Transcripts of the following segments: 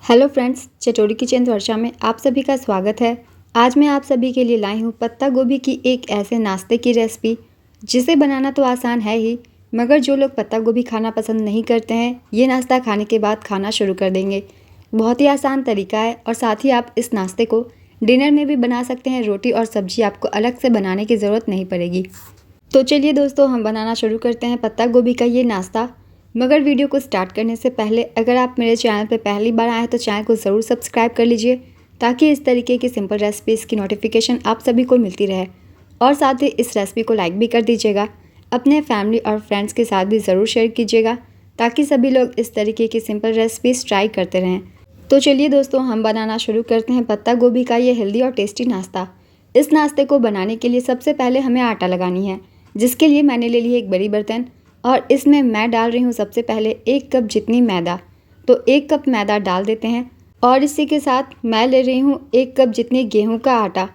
Hello friends, चटोरी kitchen वर्षा में आप सभी का स्वागत है। आज मैं आप सभी के लिए लाई हूँ पत्ता गोभी की एक ऐसे नाश्ते की रेसिपी जिसे बनाना तो आसान है ही, मगर जो लोग पत्ता गोभी खाना पसंद नहीं करते हैं ये नाश्ता खाने के बाद खाना शुरू कर देंगे। बहुत ही आसान तरीका है और साथ ही आप इस नाश्ते को डिनर में भी बना सकते हैं। रोटी और सब्जी आपको अलग से बनाने की ज़रूरत नहीं पड़ेगी। तो चलिए दोस्तों, हम बनाना शुरू करते हैं पत्ता गोभी का ये नाश्ता। मगर वीडियो को स्टार्ट करने से पहले अगर आप मेरे चैनल पर पहली बार आए तो चैनल को ज़रूर सब्सक्राइब कर लीजिए, ताकि इस तरीके की सिंपल रेसिपीज़ की नोटिफिकेशन आप सभी को मिलती रहे। और साथ ही इस रेसिपी को लाइक भी कर दीजिएगा। अपने फैमिली और फ्रेंड्स के साथ भी ज़रूर शेयर कीजिएगा, ताकि सभी लोग इस तरीके की सिंपल रेसिपीज़ ट्राई करते रहें। तो चलिए दोस्तों, हम बनाना शुरू करते हैं पत्ता गोभी का ये हेल्दी और टेस्टी नाश्ता। इस नाश्ते को बनाने के लिए सबसे पहले हमें आटा लगानी है, जिसके लिए मैंने ले ली है एक बड़ी बर्तन और इसमें मैं डाल रही हूँ सबसे पहले 1 कप जितनी मैदा। तो 1 कप मैदा डाल देते हैं और इसी के साथ मैं ले रही हूँ 1 कप जितनी गेहूं का आटा।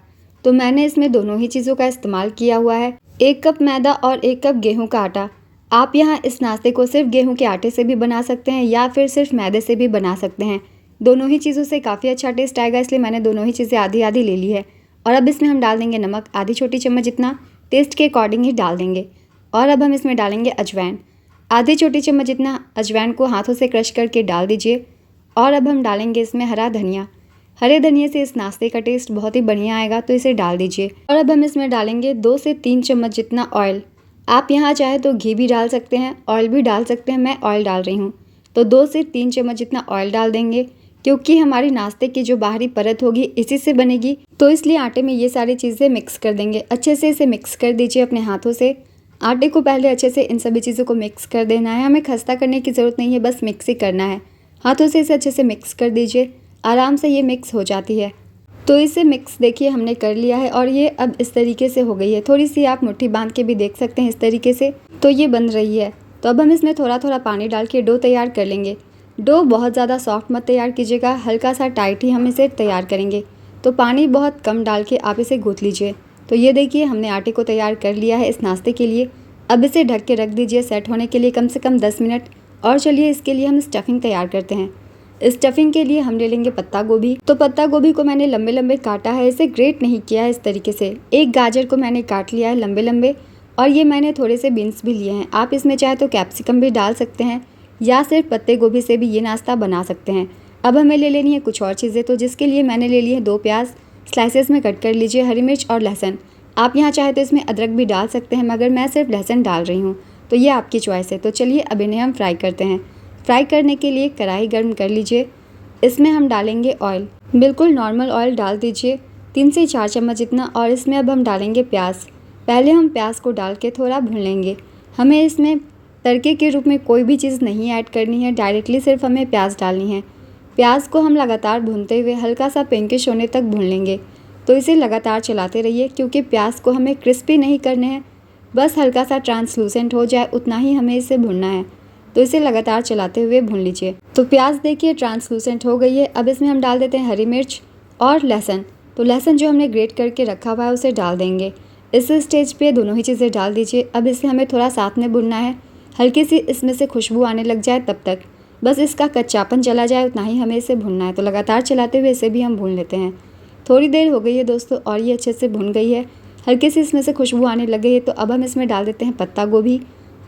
तो मैंने इसमें दोनों ही चीज़ों का इस्तेमाल किया हुआ है, 1 कप मैदा और 1 कप गेहूं का आटा। आप यहाँ इस नाश्ते को सिर्फ गेहूँ के आटे से भी बना सकते हैं या फिर सिर्फ मैदे से भी बना सकते हैं। दोनों ही चीज़ों से काफ़ी अच्छा टेस्ट आएगा, इसलिए मैंने दोनों ही चीज़ें आधी आधी ले ली है। और अब इसमें हम डाल देंगे नमक, आधी छोटी चम्मच जितना, टेस्ट के अकॉर्डिंग ही डाल देंगे। और अब हम इसमें डालेंगे अजवाइन, आधी छोटी चम्मच जितना अजवाइन को हाथों से क्रश करके डाल दीजिए। और अब हम डालेंगे इसमें हरा धनिया। हरे धनिया से इस नाश्ते का टेस्ट बहुत ही बढ़िया आएगा, तो इसे डाल दीजिए। और अब हम इसमें डालेंगे 2 से 3 चम्मच जितना ऑयल। आप यहाँ चाहे तो घी भी डाल सकते हैं, ऑयल भी डाल सकते हैं, मैं ऑयल डाल रही हूँ। तो 2 से 3 चम्मच जितना ऑयल डाल देंगे, क्योंकि हमारी नाश्ते की जो बाहरी परत होगी इसी से बनेगी, तो इसलिए आटे में ये सारी चीज़ें मिक्स कर देंगे। अच्छे से इसे मिक्स कर दीजिए अपने हाथों से। आटे को पहले अच्छे से इन सभी चीज़ों को मिक्स कर देना है, हमें खस्ता करने की ज़रूरत नहीं है, बस मिक्स ही करना है। हाथों से इसे अच्छे से मिक्स कर दीजिए, आराम से ये मिक्स हो जाती है। तो इसे मिक्स देखिए हमने कर लिया है और ये अब इस तरीके से हो गई है। थोड़ी सी आप मुट्ठी बांध के भी देख सकते हैं इस तरीके से, तो ये बन रही है। तो अब हम इसमें थोड़ा थोड़ा पानी डाल के डो तैयार कर लेंगे। डो बहुत ज़्यादा सॉफ्ट मत तैयार कीजिएगा, हल्का सा टाइट ही हम इसे तैयार करेंगे। तो पानी बहुत कम डाल के आप इसे गूँथ लीजिए। तो ये देखिए हमने आटे को तैयार कर लिया है इस नाश्ते के लिए। अब इसे ढक के रख दीजिए सेट होने के लिए कम से कम 10 मिनट। और चलिए इसके लिए हम स्टफिंग तैयार करते हैं। स्टफिंग के लिए हम ले लेंगे पत्ता गोभी। तो पत्ता गोभी को मैंने लंबे लंबे काटा है, इसे ग्रेट नहीं किया है इस तरीके से। एक गाजर को मैंने काट लिया है लंबे लंबे, और ये मैंने थोड़े से बीन्स भी लिए हैं। आप इसमें चाहे तो कैप्सिकम भी डाल सकते हैं या सिर्फ पत्ते गोभी से भी ये नाश्ता बना सकते हैं। अब हमें ले लेनी है कुछ और चीज़ें, तो जिसके लिए मैंने ले लिए हैं 2 प्याज, स्लाइसेस में कट कर लीजिए, हरी मिर्च और लहसुन। आप यहाँ चाहे तो इसमें अदरक भी डाल सकते हैं, मगर मैं सिर्फ लहसुन डाल रही हूँ, तो ये आपकी चॉइस है। तो चलिए अब इन्हें हम फ्राई करते हैं। फ्राई करने के लिए कढ़ाई गर्म कर लीजिए, इसमें हम डालेंगे ऑयल। बिल्कुल नॉर्मल ऑयल डाल दीजिए, 3 से 4 चम्मच जितना। और इसमें अब हम डालेंगे प्याज। पहले हम प्याज को डाल के थोड़ा भून लेंगे। हमें इसमें तड़के के रूप में कोई भी चीज़ नहीं ऐड करनी है, डायरेक्टली सिर्फ हमें प्याज डालनी है। प्याज को हम लगातार भूनते हुए हल्का सा पिंकिश होने तक भून लेंगे। तो इसे लगातार चलाते रहिए, क्योंकि प्याज को हमें क्रिस्पी नहीं करने हैं, बस हल्का सा ट्रांसलूसेंट हो जाए उतना ही हमें इसे भूनना है। तो इसे लगातार चलाते हुए भून लीजिए। तो प्याज देखिए ट्रांसलूसेंट हो गई है। अब इसमें हम डाल देते हैं हरी मिर्च और लहसुन। तो लहसुन जो हमने ग्रेट करके रखा हुआ है उसे डाल देंगे। इस स्टेज पे दोनों ही चीज़ें डाल दीजिए। अब इसे हमें थोड़ा साथ में भूनना है, हल्की सी इसमें से खुशबू आने लग जाए तब तक, बस इसका कच्चापन चला जाए उतना ही हमें इसे भूनना है। तो लगातार चलाते हुए इसे भी हम भून लेते हैं। थोड़ी देर हो गई है दोस्तों और ये अच्छे से भुन गई है, हल्की सी इसमें से खुशबू आने लग गई है। तो अब हम इसमें डाल देते हैं पत्ता गोभी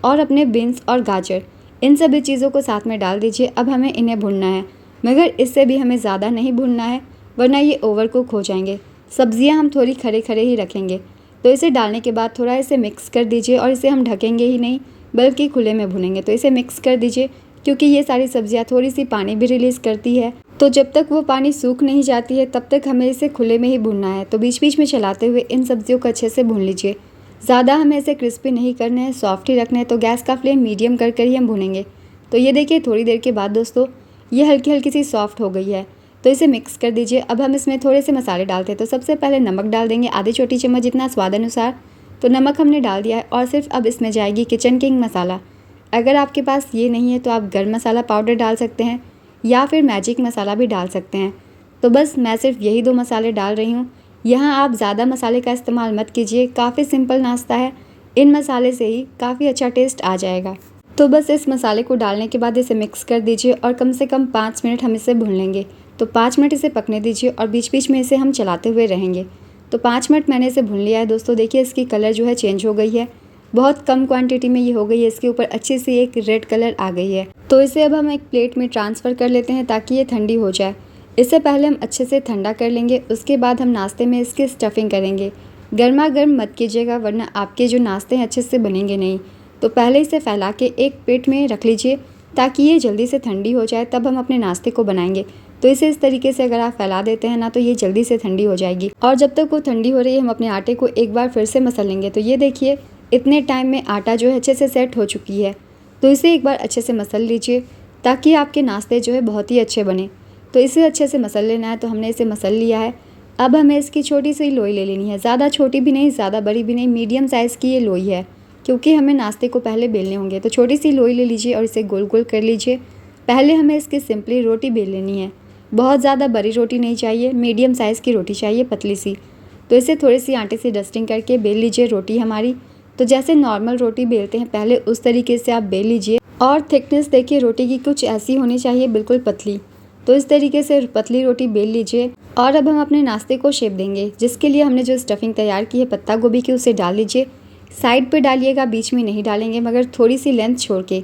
और अपने बीन्स और गाजर। इन सभी चीज़ों को साथ में डाल दीजिए। अब हमें इन्हें भुनना है, मगर इससे भी हमें ज़्यादा नहीं भुनना है, वरना ये ओवर कुक हो जाएंगे। सब्जियां हम थोड़ी खड़े खड़े ही रखेंगे। तो इसे डालने के बाद थोड़ा इसे मिक्स कर दीजिए, और इसे हम ढकेंगे ही नहीं बल्कि खुले में भुनेंगे। तो इसे मिक्स कर दीजिए, क्योंकि ये सारी सब्जियां थोड़ी सी पानी भी रिलीज़ करती है। तो जब तक वो पानी सूख नहीं जाती है तब तक हमें इसे खुले में ही भूनना है। तो बीच बीच में चलाते हुए इन सब्जियों को अच्छे से भून लीजिए। ज़्यादा हमें इसे क्रिस्पी नहीं करना है, सॉफ्ट ही रखना है। तो गैस का फ्लेम मीडियम कर कर ही हम भूनेंगे। तो ये देखिए थोड़ी देर के बाद दोस्तों ये हल्की हल्की सी सॉफ्ट हो गई है। तो इसे मिक्स कर दीजिए। अब हम इसमें थोड़े से मसाले डालते हैं। तो सबसे पहले नमक डाल देंगे, आधी छोटी चम्मच जितना स्वाद अनुसार। तो नमक हमने डाल दिया है। और सिर्फ अब इसमें जाएगी किचन किंग मसाला। अगर आपके पास ये नहीं है तो आप गर्म मसाला पाउडर डाल सकते हैं या फिर मैजिक मसाला भी डाल सकते हैं। तो बस मैं सिर्फ यही 2 मसाले डाल रही हूँ। यहाँ आप ज़्यादा मसाले का इस्तेमाल मत कीजिए, काफ़ी सिंपल नाश्ता है, इन मसाले से ही काफ़ी अच्छा टेस्ट आ जाएगा। तो बस इस मसाले को डालने के बाद इसे मिक्स कर दीजिए और कम से कम 5 मिनट हम इसे भून लेंगे। तो 5 मिनट इसे पकने दीजिए और बीच बीच में इसे हम चलाते हुए रहेंगे। तो 5 मिनट मैंने इसे भून लिया है दोस्तों। देखिए इसकी कलर जो है चेंज हो गई है, बहुत कम क्वांटिटी में ये हो गई है, इसके ऊपर अच्छी सी एक रेड कलर आ गई है। तो इसे अब हम एक प्लेट में ट्रांसफ़र कर लेते हैं ताकि ये ठंडी हो जाए। इससे पहले हम अच्छे से ठंडा कर लेंगे, उसके बाद हम नाश्ते में इसकी स्टफिंग करेंगे। गर्मा गर्म मत कीजिएगा वरना आपके जो नाश्ते हैं अच्छे से बनेंगे नहीं। तो पहले इसे फैला के एक प्लेट में रख लीजिए ताकि ये जल्दी से ठंडी हो जाए, तब हम अपने नाश्ते को बनाएंगे। तो इसे इस तरीके से अगर आप फैला देते हैं ना तो ये जल्दी से ठंडी हो जाएगी। और जब तक वो ठंडी हो रही है हम अपने आटे को एक बार फिर से मसल लेंगे। तो ये देखिए इतने टाइम में आटा जो है अच्छे से सेट हो चुकी है। तो इसे एक बार अच्छे से मसल लीजिए ताकि आपके नाश्ते जो है बहुत ही अच्छे बने। तो इसे अच्छे से मसल लेना है। तो हमने इसे मसल लिया है। अब हमें इसकी छोटी सी लोई ले लेनी है, ज़्यादा छोटी भी नहीं ज़्यादा बड़ी भी नहीं, मीडियम साइज़ की ये लोई है क्योंकि हमें नाश्ते को पहले बेलने होंगे। तो छोटी सी लोई ले लीजिए और इसे गोल गोल कर लीजिए। पहले हमें इसकी सिंपली रोटी बेल लेनी है, बहुत ज़्यादा बड़ी रोटी नहीं चाहिए, मीडियम साइज़ की रोटी चाहिए, पतली सी। तो इसे थोड़ी सी आटे से डस्टिंग करके बेल लीजिए रोटी हमारी। तो जैसे नॉर्मल रोटी बेलते हैं पहले उस तरीके से आप बेल लीजिए। और थिकनेस देखिए रोटी की कुछ ऐसी होनी चाहिए, बिल्कुल पतली। तो इस तरीके से पतली रोटी बेल लीजिए। और अब हम अपने नाश्ते को शेप देंगे, जिसके लिए हमने जो स्टफिंग तैयार की है पत्ता गोभी की उसे डाल लीजिए। साइड पे डालिएगा, बीच में नहीं डालेंगे मगर थोड़ी सी लेंथ छोड़ के,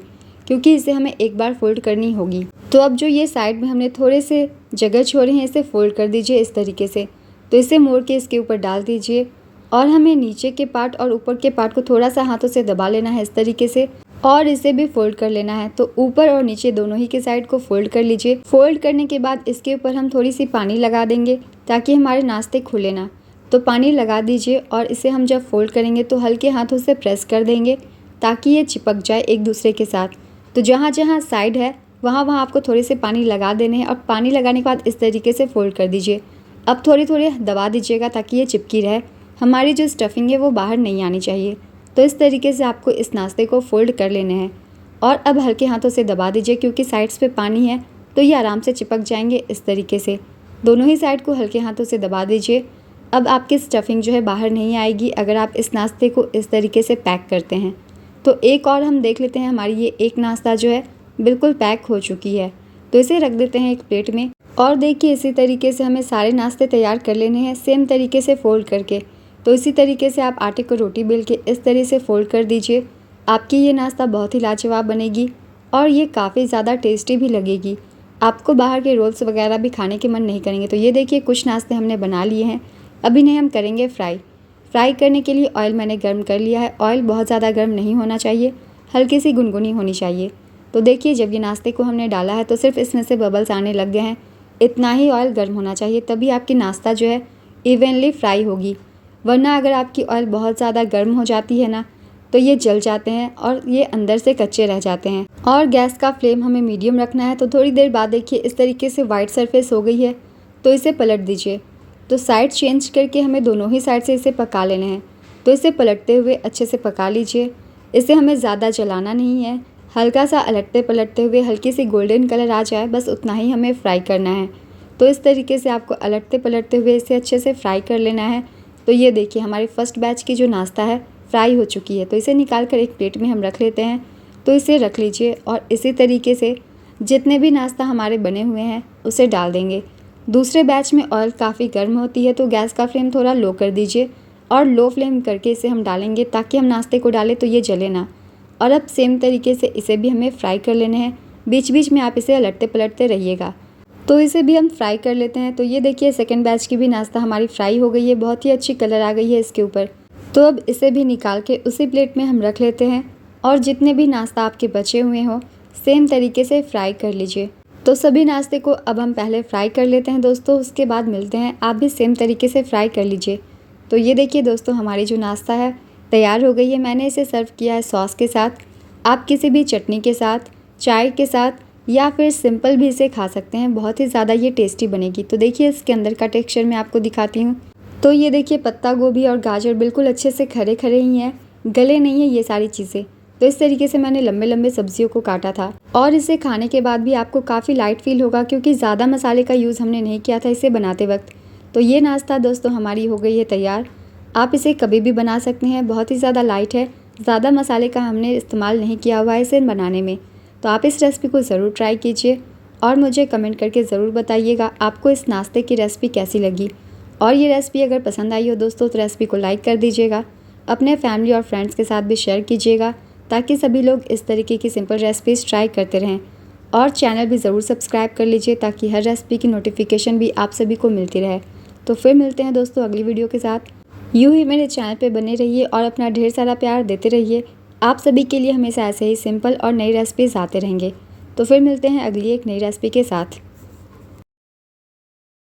क्योंकि इसे हमें एक बार फोल्ड करनी होगी। तो अब जो ये साइड में हमने थोड़े से जगह छोड़े हैं इसे फोल्ड कर दीजिए इस तरीके से। तो इसे मोड़ के इसके ऊपर डाल दीजिए और हमें नीचे के पार्ट और ऊपर के पार्ट को थोड़ा सा हाथों से दबा लेना है इस तरीके से और इसे भी फोल्ड कर लेना है। तो ऊपर और नीचे दोनों ही के साइड को फोल्ड कर लीजिए। फोल्ड करने के बाद इसके ऊपर हम थोड़ी सी पानी लगा देंगे ताकि हमारे नाश्ते खुले ना। तो पानी लगा दीजिए और इसे हम जब फोल्ड करेंगे तो हल्के हाथों से प्रेस कर देंगे ताकि ये चिपक जाए एक दूसरे के साथ। तो जहाँ जहाँ साइड है वहाँ वहाँ आपको थोड़े से पानी लगा देने हैं और पानी लगाने के बाद इस तरीके से फोल्ड कर दीजिए। अब थोड़ी थोड़ी दबा दीजिएगा ताकि ये चिपकी रहे, हमारी जो स्टफिंग है वो बाहर नहीं आनी चाहिए। तो इस तरीके से आपको इस नाश्ते को फोल्ड कर लेने हैं और अब हल्के हाथों से दबा दीजिए क्योंकि साइड्स पे पानी है तो ये आराम से चिपक जाएंगे इस तरीके से। दोनों ही साइड को हल्के हाथों से दबा दीजिए। अब आपकी स्टफिंग जो है बाहर नहीं आएगी अगर आप इस नाश्ते को इस तरीके से पैक करते हैं। तो एक और हम देख लेते हैं, हमारी ये एक नाश्ता जो है बिल्कुल पैक हो चुकी है। तो इसे रख देते हैं एक प्लेट में। और देखिए इसी तरीके से हमें सारे नाश्ते तैयार कर लेने हैं सेम तरीके से फोल्ड करके। तो इसी तरीके से आप आटे को रोटी बेल के इस तरह से फोल्ड कर दीजिए। आपकी ये नाश्ता बहुत ही लाजवाब बनेगी और ये काफ़ी ज़्यादा टेस्टी भी लगेगी। आपको बाहर के रोल्स वगैरह भी खाने के मन नहीं करेंगे। तो ये देखिए कुछ नाश्ते हमने बना लिए हैं। अब इन्हें हम करेंगे फ्राई करने के लिए ऑयल मैंने गर्म कर लिया है। ऑयल बहुत ज़्यादा गर्म नहीं होना चाहिए, हल्की सी गुनगुनी होनी चाहिए। तो देखिए जब ये नाश्ते को हमने डाला है तो सिर्फ इसमें से बबल्स आने लग गए हैं। इतना ही ऑयल गर्म होना चाहिए तभी आपकी नाश्ता जो है इवनली फ्राई होगी, वरना अगर आपकी ऑयल बहुत ज़्यादा गर्म हो जाती है ना तो ये जल जाते हैं और ये अंदर से कच्चे रह जाते हैं। और गैस का फ्लेम हमें मीडियम रखना है। तो थोड़ी देर बाद देखिए इस तरीके से वाइट सरफेस हो गई है तो इसे पलट दीजिए। तो साइड चेंज करके हमें दोनों ही साइड से इसे पका लेने हैं। तो इसे पलटते हुए अच्छे से पका लीजिए। इसे हमें ज़्यादा जलाना नहीं है, हल्का सा अलटते पलटते हुए हल्की सी गोल्डन कलर आ जाए बस उतना ही हमें फ्राई करना है। तो इस तरीके से आपको अलटते पलटते हुए इसे अच्छे से फ्राई कर लेना है। तो ये देखिए हमारी फर्स्ट बैच की जो नाश्ता है फ्राई हो चुकी है। तो इसे निकाल कर एक प्लेट में हम रख लेते हैं। तो इसे रख लीजिए और इसी तरीके से जितने भी नाश्ता हमारे बने हुए हैं उसे डाल देंगे। दूसरे बैच में ऑयल काफ़ी गर्म होती है तो गैस का फ्लेम थोड़ा लो कर दीजिए और लो फ्लेम करके इसे हम डालेंगे ताकि हम नाश्ते को डालें तो ये जले ना। और अब सेम तरीके से इसे भी हमें फ्राई कर लेने हैं। बीच बीच में आप इसे अलटते पलटते रहिएगा। तो इसे भी हम फ्राई कर लेते हैं। तो ये देखिए सेकंड बैच की भी नाश्ता हमारी फ्राई हो गई है, बहुत ही अच्छी कलर आ गई है इसके ऊपर। तो अब इसे भी निकाल के उसी प्लेट में हम रख लेते हैं और जितने भी नाश्ता आपके बचे हुए हों सेम तरीके से फ्राई कर लीजिए। तो सभी नाश्ते को अब हम पहले फ्राई कर लेते हैं दोस्तों, उसके बाद मिलते हैं। आप भी सेम तरीके से फ्राई कर लीजिए। तो ये देखिए दोस्तों हमारी जो नाश्ता है तैयार हो गई है। मैंने इसे सर्व किया है सॉस के साथ, आप किसी भी चटनी के साथ, चाय के साथ या फिर सिंपल भी इसे खा सकते हैं। बहुत ही ज़्यादा ये टेस्टी बनेगी। तो देखिए इसके अंदर का टेक्सचर मैं आपको दिखाती हूँ। तो ये देखिए पत्ता गोभी और गाजर बिल्कुल अच्छे से खरे खरे ही हैं, गले नहीं है ये सारी चीज़ें। तो इस तरीके से मैंने लंबे लंबे सब्जियों को काटा था और इसे खाने के बाद भी आपको काफ़ी लाइट फील होगा क्योंकि ज़्यादा मसाले का यूज़ हमने नहीं किया था इसे बनाते वक्त। तो ये नाश्ता दोस्तों हमारी हो गई है तैयार। आप इसे कभी भी बना सकते हैं, बहुत ही ज़्यादा लाइट है, ज़्यादा मसाले का हमने इस्तेमाल नहीं किया हुआ है इसे बनाने में। तो आप इस रेसिपी को ज़रूर ट्राई कीजिए और मुझे कमेंट करके ज़रूर बताइएगा आपको इस नाश्ते की रेसिपी कैसी लगी। और ये रेसिपी अगर पसंद आई हो दोस्तों तो रेसिपी को लाइक कर दीजिएगा, अपने फैमिली और फ्रेंड्स के साथ भी शेयर कीजिएगा ताकि सभी लोग इस तरीके की सिंपल रेसिपीज़ ट्राई करते रहें। और चैनल भी ज़रूर सब्सक्राइब कर लीजिए ताकि हर रेसिपी की नोटिफिकेशन भी आप सभी को मिलती रहे। तो फिर मिलते हैं दोस्तों अगली वीडियो के साथ। यूँ ही मेरे चैनल पे बने रहिए और अपना ढेर सारा प्यार देते रहिए। आप सभी के लिए हमेशा ऐसे ही सिंपल और नई रेसिपीज़ आते रहेंगे। तो फिर मिलते हैं अगली एक नई रेसिपी के साथ।